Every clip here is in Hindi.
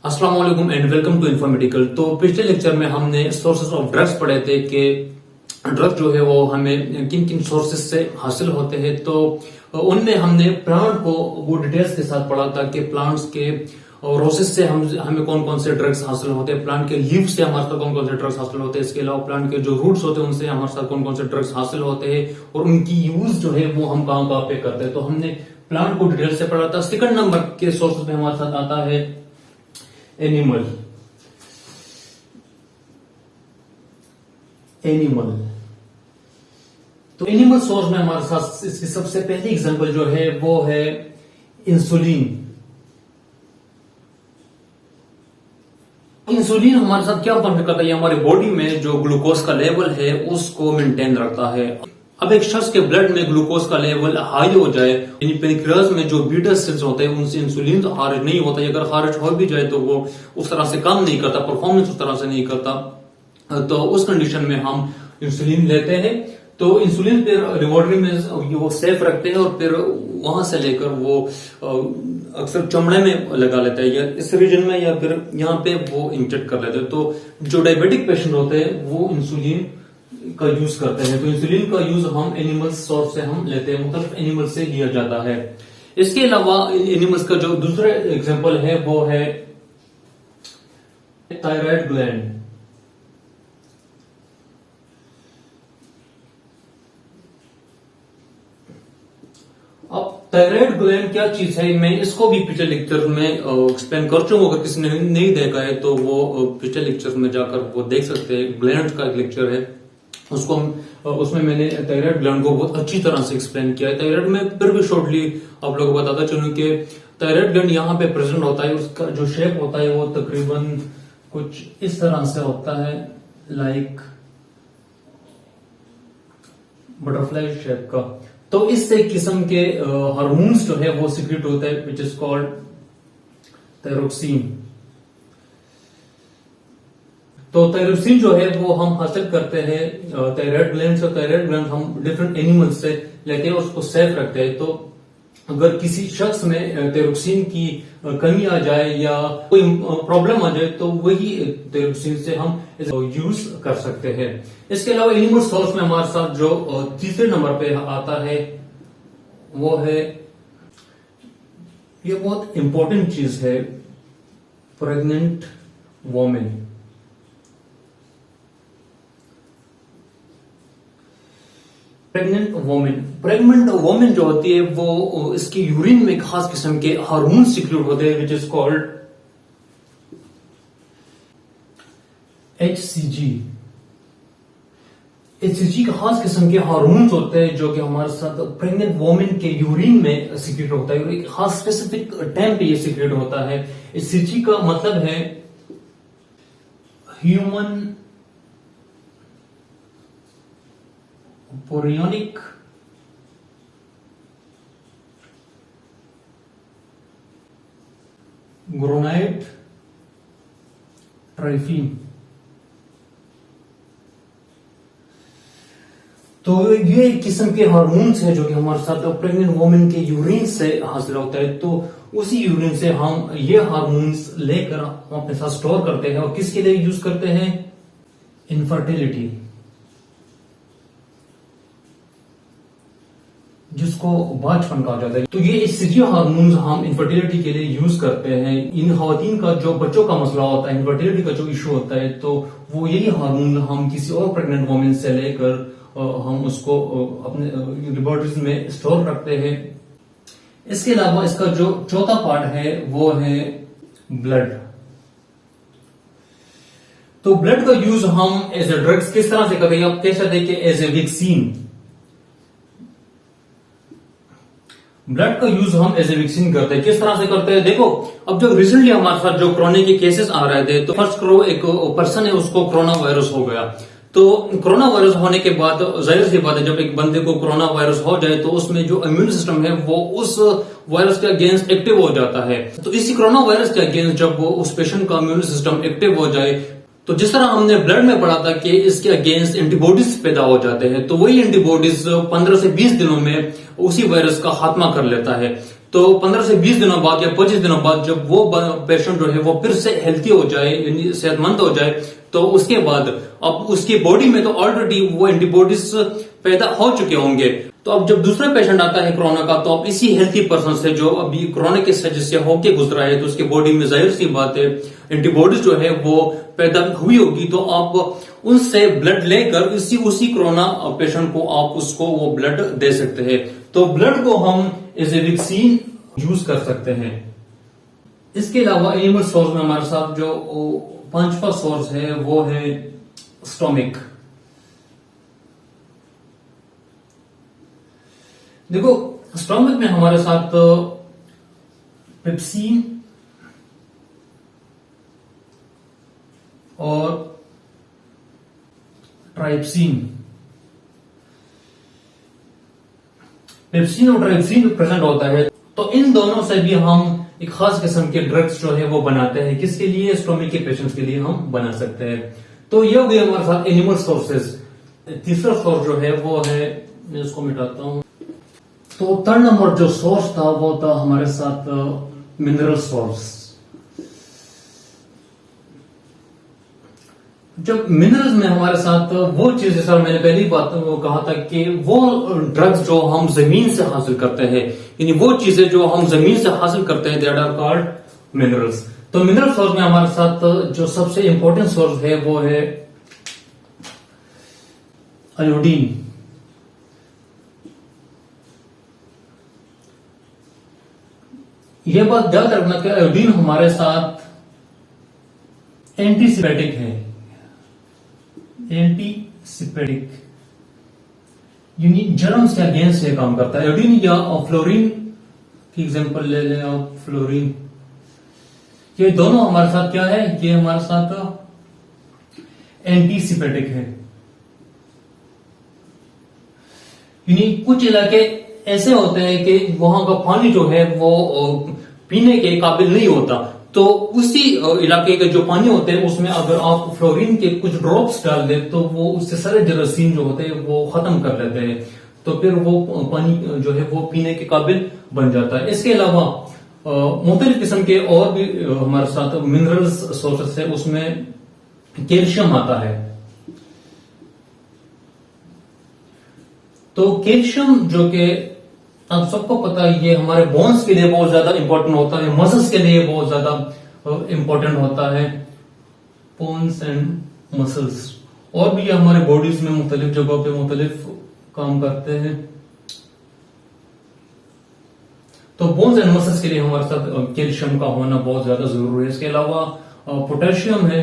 अस्सलाम वालेकुम एंड वेलकम टू इन्फॉर्मेटिकल। तो पिछले लेक्चर में हमने सोर्सेस ऑफ ड्रग्स पढ़े थे कि ड्रग जो है वो हमें किन किन सोर्सेस से हासिल होते हैं। तो उनमें हमने प्लांट को वो डिटेल्स के साथ पढ़ा था कि प्लांट्स के रोसेस से हमें कौन कौन से ड्रग्स हासिल होते हैं, प्लांट के लीव से हमारे साथ कौन कौन से ड्रग्स हासिल होते हैं, इसके अलावा प्लांट के जो रूट्स होते हैं उनसे हमारे साथ कौन कौन से ड्रग्स हासिल होते हैं और उनकी यूज जो है वो हम कहाँ कहाँ पे करते हैं। तो हमने प्लांट को डिटेल से पढ़ा था। सेकंड नंबर के सोर्सेस में हमारे साथ आता है एनिमल। तो एनिमल सोर्स में हमारे साथ इसकी सबसे पहली एग्जांपल जो है वो है इंसुलिन। इंसुलिन हमारे साथ क्या फंक्शन करता है? ये हमारी बॉडी में जो ग्लूकोज का लेवल है उसको मेंटेन रखता है। अब एक शख्स के ब्लड में ग्लूकोज का लेवल हाई हो जाए, पेनक्रियाज में जो बीटा सेल्स होते हैं उनसे इंसुलिन तो खारिज नहीं होता, अगर खारिज हो भी जाए तो वो उस तरह से काम नहीं करता, परफॉर्मेंस उस तरह से नहीं करता। तो उस कंडीशन में हम इंसुलिन लेते हैं। तो इंसुलिन फिर लेबोरेटरी में वो सेफ रखते हैं और फिर वहां से लेकर वो अक्सर चमड़े में लगा लेते हैं या इस रीजन में या फिर यहाँ पे वो इंजेक्ट कर लेते हैं। तो जो डायबिटिक पेशेंट होते हैं वो इंसुलिन का यूज करते हैं। तो इंसुलिन का यूज हम एनिमल सोर्स से हम लेते हैं, मुख्तलिफ एनिमल से लिया जाता है। इसके अलावा एनिमल्स का जो दूसरा एग्जांपल है वो है थायराइड ग्लैंड। अब थायराइड ग्लैंड क्या चीज है, मैं इसको भी पिछले लेक्चर में एक्सप्लेन कर चुका हूं। अगर किसी ने नहीं देखा है तो वो पिछले लेक्चर में जाकर वो देख सकते हैं। ग्लैंड का एक लेक्चर है, उसमें मैंने थायराइड ग्लैंड को बहुत अच्छी तरह से एक्सप्लेन किया है। थायराइड में फिर भी शॉर्टली आप लोगों को बताता चलूं कि थायराइड ग्लैंड यहाँ पे प्रेजेंट होता है। उसका जो शेप होता है वो तकरीबन कुछ इस तरह से होता है, लाइक बटरफ्लाई शेप का। तो इस एक किस्म के हार्मोन्स जो है वो सीक्रेट होता है विच इज कॉल्ड थायरोक्सिन। तो थायरोक्सिन जो है वो हम हासिल करते हैं थायराइड ग्लैंड से। थायराइड ग्लैंड हम डिफरेंट एनिमल्स से लेते हैं और उसको सेफ रखते हैं। तो अगर किसी शख्स में थायरोक्सिन की कमी आ जाए या कोई प्रॉब्लम आ जाए तो वही थायरोक्सिन से हम यूज कर सकते हैं। इसके अलावा एनिमल सोर्स में हमारे साथ जो तीसरे नंबर पे आता है वो है, ये बहुत इंपॉर्टेंट चीज है, प्रेग्नेंट वोमेन। प्रेग्नेंट वोमेन जो होती है वो इसकी यूरिन में खास किस्म के हार्मोन सिक्रेट होते हैं which is called HCG। HCG का खास किस्म के हार्मोन्स होते हैं जो कि हमारे साथ प्रेग्नेंट वोमेन के यूरिन में सिक्रेट होता है और एक खास स्पेसिफिक टाइम पे ये सिक्रेट होता है। HCG का मतलब है ह्यूमन पोरियोनिक ग्रोनाइड ट्राइफीन। तो ये एक किस्म के हार्मोन्स है जो कि हमारे साथ प्रेग्नेंट वोमेन के यूरिन से हासिल होता है। तो उसी यूरिन से हम ये हार्मोन्स लेकर हम अपने साथ स्टोर करते हैं और किसके लिए यूज करते हैं? इनफर्टिलिटी, जिसको बांझपन कहा जाता है। तो ये HCG हार्मोन्स हम इनफर्टिलिटी के लिए यूज करते हैं। इन खवातीन का जो बच्चों का मसला होता है, इनफर्टिलिटी का जो इशू होता है, तो वो यही हार्मोन हम किसी और प्रेग्नेंट वोमेन से लेकर हम उसको अपने लेबोरेटरीज में स्टोर रखते हैं। इसके अलावा इसका जो चौथा पार्ट है वो है ब्लड। तो ब्लड का यूज हम एज ए ड्रग्स किस तरह से करते हैं? आप कह सकते हैं कि एज ए वैक्सीन। ब्लड का यूज हम एज ए वैक्सीन करते हैं। किस तरह से करते हैं? देखो, अब जो रिसेंटली हमारे साथ जो कोरोना के केसेस आ रहे थे, तो फर्स्ट करो एक पर्सन है उसको कोरोना वायरस हो गया। तो कोरोना वायरस होने के बाद जाहिर सी बात है जब एक बंदे को कोरोना वायरस हो जाए तो उसमें जो इम्यून सिस्टम है वो उस वायरस के अगेंस्ट एक्टिव हो जाता है। तो इसी कोरोना वायरस के अगेंस्ट जब वो उस पेशेंट का इम्यून सिस्टम एक्टिव हो जाए तो जिस तरह हमने ब्लड में पढ़ा था कि इसके अगेंस्ट एंटीबॉडीज पैदा हो जाते हैं, तो वही एंटीबॉडीज 15 से 20 दिनों में उसी वायरस का खात्मा कर लेता है। तो 15 से 20 दिनों बाद या 25 दिनों बाद जब वो पेशेंट जो है वो फिर से हेल्थी हो जाए, यानी सेहतमंद हो जाए, तो उसके बाद अब उसकी बॉडी में तो ऑलरेडी वो एंटीबॉडीज पैदा हो चुके होंगे। तो अब जब दूसरा पेशेंट आता है कोरोना का, तो अब इसी हेल्थी पर्सन से जो अभी कोरोना के स्टेज से होके गुजरा है, तो उसके बॉडी में जाहिर सी बात है एंटीबॉडीज जो है वो पैदा हुई होगी। तो आप उनसे ब्लड लेकर उसी कोरोना पेशेंट को आप उसको वो ब्लड दे सकते हैं। तो ब्लड को हम एज ए वैक्सीन यूज कर सकते हैं। इसके अलावा एनिमल सोर्स में हमारे साथ जो पांचवा सोर्स है वो है स्टोमिक। देखो, स्टोमिक में हमारे साथ पेप्सिन और ट्राइप्सिन, पेप्सिन और ट्राइप्सिन प्रेजेंट होता है। तो इन दोनों से भी हम एक खास किस्म के ड्रग्स जो है वो बनाते हैं। किसके लिए? स्टोमिक के पेशेंट्स के लिए हम बना सकते हैं। तो ये हो गया हमारे साथ एनिमल सोर्सेज। तीसरा सोर्स जो है वो है, मैं इसको मिटाता हूं। तो थर्ड नंबर जो सोर्स था वो था हमारे साथ मिनरल सोर्स। जब मिनरल्स में हमारे साथ वो चीज, जैसा मैंने पहली बात कहा था कि वो ड्रग्स जो हम जमीन से हासिल करते हैं, यानी वो चीजें जो हम जमीन से हासिल करते हैं, दैट आर कॉल्ड मिनरल्स। तो मिनरल सोर्स में हमारे साथ जो सबसे इंपॉर्टेंट सोर्स है वो है आयोडीन। यह बात याद रखना कि आयोडीन हमारे साथ एंटीसिपेटिक है। एंटीसिपेटिक यानी जर्म्स के अगेंस्ट से काम करता है। आयोडीन या फ्लोरीन की एग्जांपल ले लें आप, फ्लोरीन। ये दोनों हमारे साथ क्या है? ये हमारे साथ एंटीसिपेटिक है। यानी कुछ इलाके ऐसे होते हैं कि वहां का पानी जो है वो पीने के काबिल नहीं होता, तो उसी इलाके के जो पानी होते हैं उसमें अगर आप फ्लोरीन के कुछ ड्रॉप्स डाल दें तो वो उससे सारे जरासीम जो होते हैं वो खत्म कर लेते हैं, तो फिर वो पानी जो है वो पीने के काबिल बन जाता है। इसके अलावा मुख्तलिफ किस्म के और भी हमारे साथ मिनरल्स सोर्सेस है, उसमें कैल्शियम आता है। तो कैल्शियम जो कि आप सबको पता है ये हमारे बोन्स के लिए बहुत ज्यादा इंपॉर्टेंट होता है, मसल्स के लिए बहुत ज्यादा इंपॉर्टेंट होता है, बोन्स एंड मसल्स। और भी ये हमारे बॉडीज में मुख्तलिफ जगहों पे मुख्तलिफ काम करते हैं। तो बोन्स एंड मसल्स के लिए हमारे साथ कैल्शियम का होना बहुत ज्यादा जरूरी है। इसके अलावा पोटेशियम है,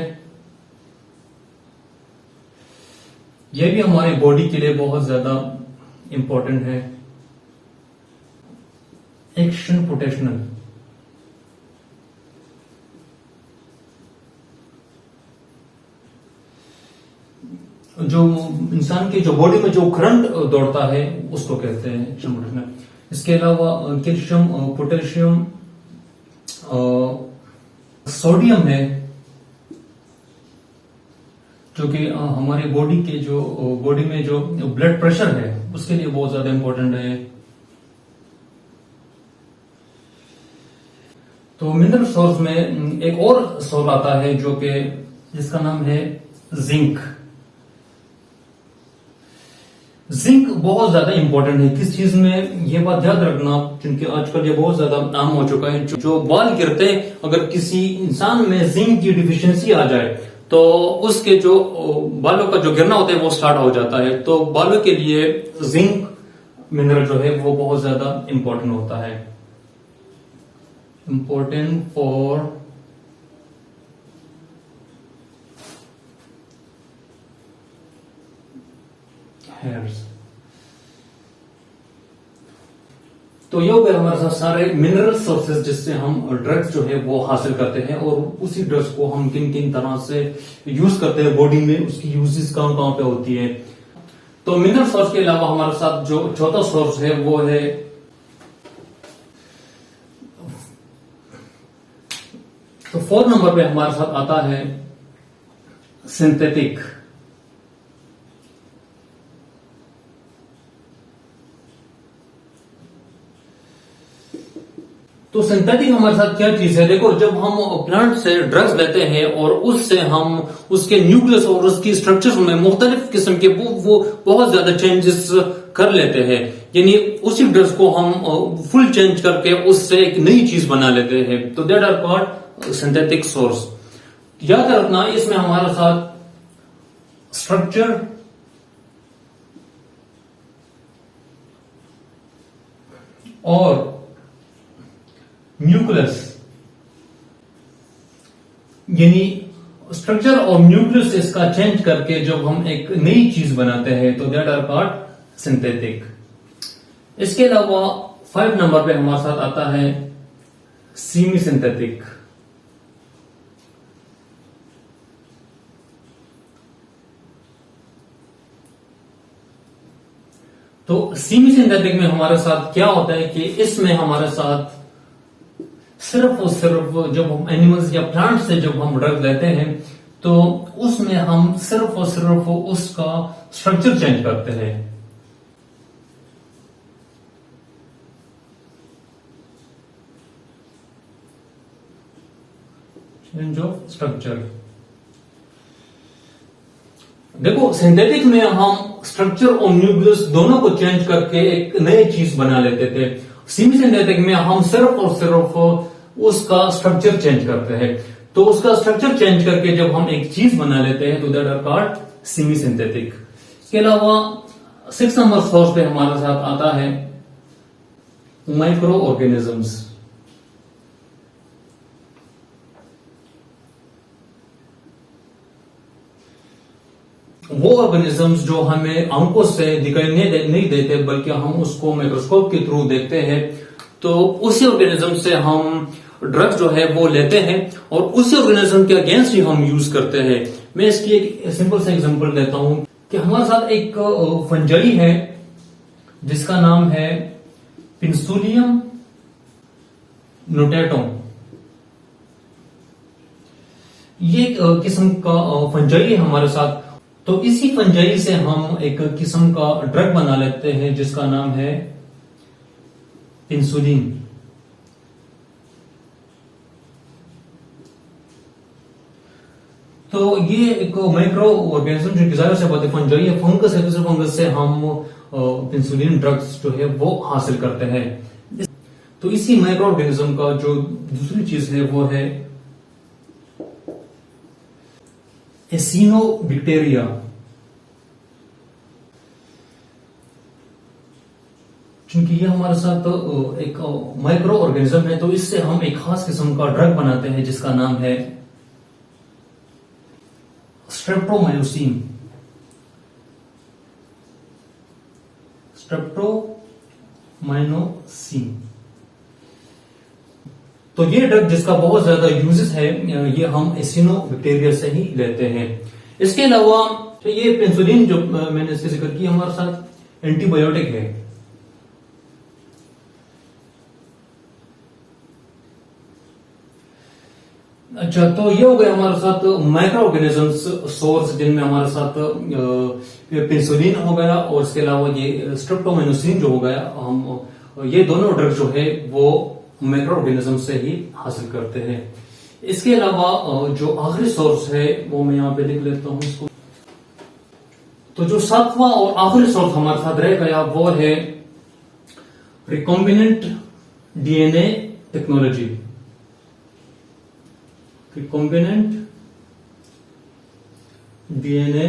यह भी हमारी बॉडी के लिए बहुत ज्यादा इंपॉर्टेंट है। एक्शन पोटेंशियल, जो इंसान की जो बॉडी में जो करंट दौड़ता है उसको कहते हैं एक्शन पोटेंशियल। इसके अलावा कैल्शियम, पोटेशियम, सोडियम है जो कि हमारी बॉडी में जो ब्लड प्रेशर है उसके लिए बहुत ज्यादा इंपॉर्टेंट है। तो मिनरल सोर्स में एक और सोर्स आता है जो कि जिसका नाम है जिंक। जिंक बहुत ज्यादा इंपॉर्टेंट है किस चीज में, ये बात याद रखना, क्योंकि आजकल ये बहुत ज्यादा आम हो चुका है। जो बाल गिरते हैं, अगर किसी इंसान में जिंक की डिफिशियंसी आ जाए तो उसके जो बालों का जो गिरना होता है वो स्टार्ट हो जाता है। तो बालों के लिए जिंक मिनरल जो है वो बहुत ज्यादा इंपॉर्टेंट होता है। Important for hairs. तो ये हो गए हमारे साथ सारे मिनरल सोर्सेज जिससे हम ड्रग्स जो है वो हासिल करते हैं, और उसी ड्रग्स को हम किन किन तरह से यूज करते हैं बॉडी में, उसकी यूजेस कहां कहां पे होती है। तो मिनरल सोर्स के अलावा हमारे साथ जो चौथा सोर्स है वो है तो 4 नंबर पे हमारे साथ आता है सिंथेटिक। सिंथेटिक हमारे साथ क्या चीज है? देखो, जब हम प्लांट से ड्रग्स लेते हैं और उससे हम उसके न्यूक्लियस और उसकी स्ट्रक्चर में मुख्तलिफ किस्म के वो बहुत ज्यादा चेंजेस कर लेते हैं, यानी उसी ड्रग्स को हम फुल चेंज करके उससे एक नई चीज बना लेते हैं, तो that are called synthetic source. याद रखना, इसमें हमारे साथ स्ट्रक्चर और न्यूक्लियस, यानी स्ट्रक्चर और न्यूक्लियस इसका चेंज करके जब हम एक नई चीज बनाते हैं तो दैट आर कॉल्ड सिंथेटिक। इसके अलावा 5 नंबर पे हमारे साथ आता है सेमी सिंथेटिक। तो सेमी सिंथेटिक में हमारे साथ क्या होता है कि इसमें हमारे साथ सिर्फ और सिर्फ जब हम एनिमल्स या प्लांट से जब हम ड्रग लेते हैं तो उसमें हम सिर्फ और सिर्फ उसका स्ट्रक्चर चेंज करते हैं। Change of structure. देखो, सिंथेटिक में हम स्ट्रक्चर और न्यूक्लियस दोनों को चेंज करके एक नई चीज बना लेते थे। सेमी सिंथेटिक में हम सिर्फ और सिर्फ उसका स्ट्रक्चर चेंज करते हैं। तो उसका स्ट्रक्चर चेंज करके जब हम एक चीज बना लेते हैं तो that are called semi synthetic. इसके अलावा 6 नंबर सोर्स पे हमारे साथ आता है माइक्रो ऑर्गेनिजम्स। वो ऑर्गेनिजम्स जो हमें आंखों से दिखाई नहीं देते, बल्कि हम उसको माइक्रोस्कोप के थ्रू देखते हैं, तो उसी ऑर्गेनिज्म से हम ड्रग्स जो है वो लेते हैं और उसी ऑर्गेनिज्म के अगेंस्ट ही हम यूज करते हैं। मैं इसकी एक सिंपल सा एग्जांपल देता हूं कि हमारे साथ एक फंजाई है जिसका नाम है पिंसुलियम नोटेटम। ये किस्म का फंजाई है हमारे साथ। तो इसी फंजाई से हम एक किस्म का ड्रग बना लेते हैं जिसका नाम है इंसुलिन। तो ये एक माइक्रो ऑर्गेनिज्म जो जाहिर से बात है फंजाई है, फंगस है, दूसरे फंगस से हम इंसुलिन ड्रग्स जो है वो हासिल करते हैं। तो इसी माइक्रो ऑर्गेनिज्म का जो दूसरी चीज है वो है एसिनोबैक्टीरिया। क्योंकि ये हमारे साथ एक माइक्रो ऑर्गेनिज्म है, तो इससे हम एक खास किस्म का ड्रग बनाते हैं जिसका नाम है स्ट्रेप्टोमायोसिन। स्ट्रेप्टोमायोसिन। तो ये ड्रग जिसका बहुत ज्यादा यूजेस है, ये हम एसिनोबैक्टीरिया से ही लेते हैं। इसके अलावा तो ये पेंसुलिन जो मैंने इसके जिक्र किया हमारे साथ एंटीबायोटिक है। अच्छा, तो ये हो गए हमारे साथ माइक्रो ऑर्गेनिजम्स सोर्स जिनमें हमारे साथ पेंसुलिन हो गया और इसके अलावा ये स्ट्रेप्टोमायोसिन जो हो गया। हम ये दोनों ड्रग जो है वो माइक्रो ऑर्गेनिज्म से ही हासिल करते हैं। इसके अलावा जो आखिरी सोर्स है वो मैं यहां पे लिख लेता हूं इसको। तो जो 7वां और आखिरी सोर्स हमारे साथ रह गया वो है recombinant DNA technology. Recombinant DNA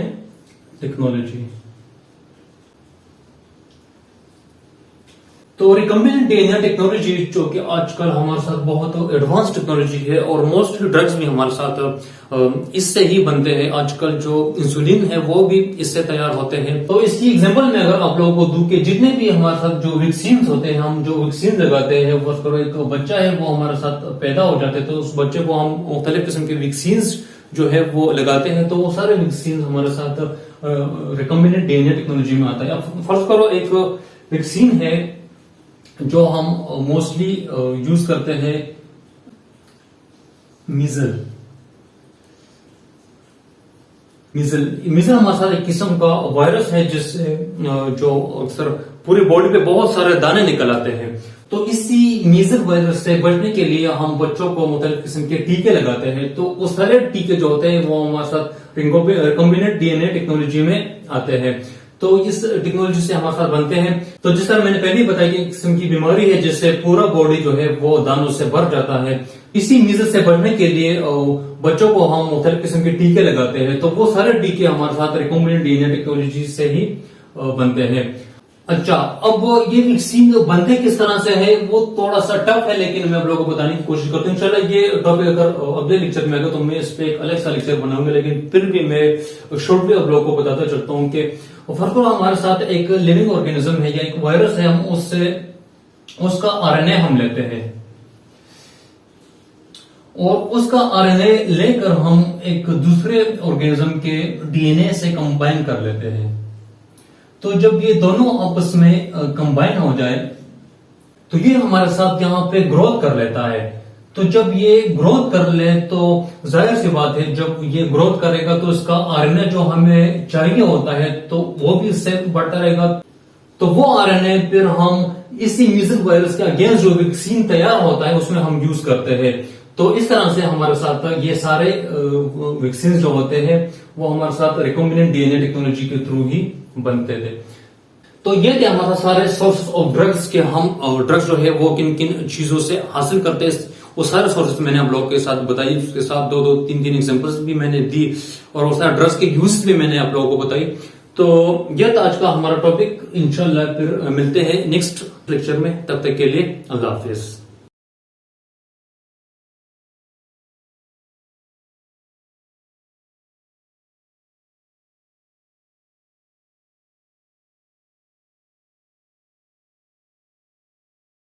technology. तो रिकॉम्बिनेंट डीएनए टेक्नोलॉजी जो कि आजकल हमारे साथ बहुत एडवांस टेक्नोलॉजी है और मोस्टली ड्रग्स भी हमारे साथ इससे ही बनते हैं। आजकल जो इंसुलिन है वो भी इससे तैयार होते हैं। तो इसकी एग्जांपल में अगर आप लोगों को दूं कि जितने भी हमारे साथ जो वैक्सीन होते हैं, हम जो वैक्सीन लगाते हैं, फर्ज करो एक बच्चा है वो हमारे साथ पैदा हो जाते हैं, तो उस बच्चे को हम मुख्तलिफ किस्म के वैक्सीन जो है वो लगाते हैं। तो वो सारे वैक्सीन हमारे साथ रिकॉम्बिनेंट डीएनए टेक्नोलॉजी में आता है। अब फर्ज करो एक वैक्सीन है जो हम मोस्टली यूज करते हैं मीजल हमारे साथ एक किस्म का वायरस है जिससे जो अक्सर पूरी बॉडी पे बहुत सारे दाने निकल आते हैं। तो इसी मीजल वायरस से बचने के लिए हम बच्चों को मुख्तलिफ किस्म के टीके लगाते हैं। तो वो सारे टीके जो होते हैं वो हमारे साथ रिकॉम्बिनेंट डीएनए टेक्नोलॉजी में आते हैं। तो इस टेक्नोलॉजी से हमारे साथ बनते हैं। तो जिस तरह मैंने पहले ही बताया कि एक किस्म की बीमारी है जिससे पूरा बॉडी जो है वो दानों से भर जाता है। इसी मीजल से बचने के लिए बच्चों को हम मुख्तलिफ किस्म के टीके लगाते हैं। तो वो सारे टीके हमारे साथ रिकॉम्बिनेंट डीएनए टेक्नोलॉजी से ही बनते हैं। अच्छा, अब ये वैक्सीन बनते किस तरह से है वो थोड़ा सा टफ है, लेकिन मैं आप लोगों को बताने की कोशिश करता हूँ। इंशाल्लाह ये टॉपिक अगर अगले लेक्चर में आएगा तो मैं इस पे एक अलग सा लेक्चर बनाऊंगा, लेकिन फिर भी मैं शॉर्टली आप लोगों को बताता चलता हूँ कि फर्स्ट ऑफ ऑल हमारे साथ एक लिविंग ऑर्गेनिज्म है या एक वायरस है, हम उसका आरएनए हम लेते हैं और उसका आरएनए लेकर हम एक दूसरे ऑर्गेनिज्म के डीएनए से कंबाइन कर लेते हैं। तो जब ये दोनों आपस में कंबाइन हो जाए तो ये हमारे साथ यहाँ पे ग्रोथ कर लेता है। तो जब ये ग्रोथ कर ले तो जाहिर सी बात है जब ये ग्रोथ करेगा तो इसका आरएनए जो हमें चाहिए होता है तो वो भी इससे बढ़ता रहेगा। तो वो आरएनए फिर हम इसी मीजल वायरस के अगेंस्ट जो वैक्सीन तैयार होता है उसमें हम यूज करते हैं। तो इस तरह से हमारे साथ ये सारे वैक्सीन जो होते हैं वो हमारे साथ रिकॉम्बिनेंट डीएनए टेक्नोलॉजी के थ्रू ही बनते थे। तो ये थे हमारा सारे सोर्सेस ऑफ ड्रग्स के हम ड्रग्स जो है वो किन किन चीजों से हासिल करते हैं, वो सारे सोर्सेस मैंने आप लोगों के साथ बताई। उसके साथ दो तीन एग्जांपल्स भी मैंने दी और वो सारे ड्रग्स के यूज भी मैंने आप लोगों को बताई। तो यह था आज का हमारा टॉपिक। इंशाल्लाह फिर मिलते हैं नेक्स्ट लेक्चर में, तब तक के लिए अल्लाह हाफिज।